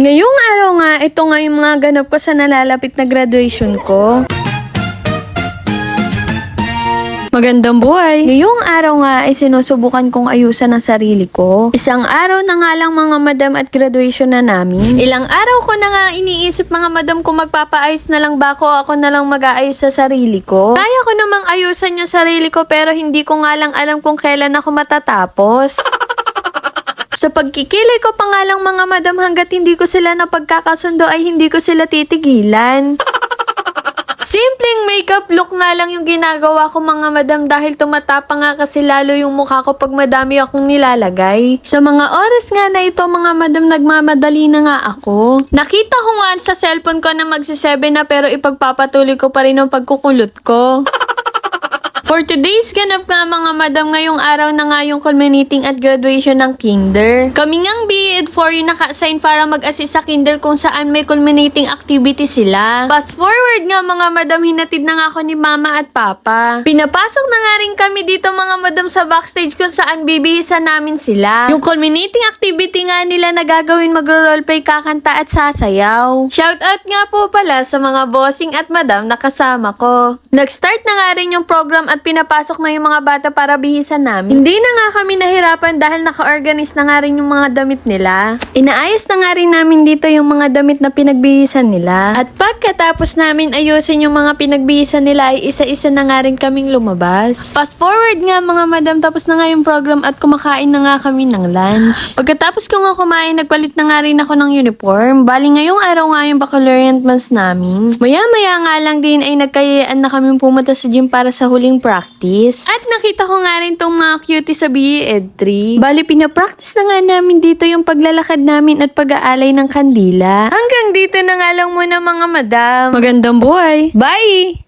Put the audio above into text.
Ngayong araw nga, ito nga yung mga ganap ko sa nalalapit na graduation ko. Magandang buhay! Ngayong araw nga ay sinusubukan kong ayusan ang sarili ko. Isang araw na nga lang mga madam at graduation na namin. Ilang araw ko na nga iniisip mga madam kung magpapaayos na lang ba ako na lang mag-aayos sa sarili ko. Kaya ko namang ayusan yung sarili ko pero hindi ko nga lang alam kung kailan ako matatapos. Sa pagkikilay ko pa nga lang mga madam hanggat hindi ko sila napagkakasundo ay hindi ko sila titigilan. Simpleng makeup look nga lang yung ginagawa ko mga madam dahil tumatapang nga kasi lalo yung mukha ko pag madami akong nilalagay. Sa mga oras nga na ito mga madam nagmamadali na nga ako. Nakita ko nga sa cellphone ko na magsi-7 na pero ipagpapatuloy ko pa rin ang pagkukulot ko. For today's ganap nga mga madam, ngayong araw na nga yung culminating at graduation ng kinder. Kami ngang BEd 4 yung naka-assign para mag-assist sa kinder kung saan may culminating activity sila. Fast forward nga mga madam, hinatid na nga ako ni mama at papa. Pinapasok na nga rin kami dito mga madam sa backstage kung saan bibihisan namin sila. Yung culminating activity nga nila na gagawin magro-roleplay, kakanta at sasayaw. Shoutout nga po pala sa mga bossing at madam na kasama ko. Nag-start na nga rin yung program at pinapasok na yung mga bata para bihisan namin. Hindi na nga kami nahirapan dahil naka-organize na nga rin yung mga damit nila. Inaayos na nga rin namin dito yung mga damit na pinagbihisan nila. At pagkatapos namin ayusin yung mga pinagbihisan nila ay isa-isa na nga rin kaming lumabas. Fast forward nga mga madam, tapos na nga yung program at kumakain na nga kami ng lunch. Pagkatapos ko nga kumain, nagpalit na nga rin ako ng uniform. Bali ngayong araw nga yung baccalaureate months namin. Maya-maya nga lang din ay nagkayaan na kami pumunta sa gym para sa huling practice. At nakita ko nga rin tong mga cutie sa BEd 3. Bali, pinapractice na nga namin dito yung paglalakad namin at pag-aalay ng kandila. Hanggang dito na nga lang muna mga madam. Magandang buhay! Bye!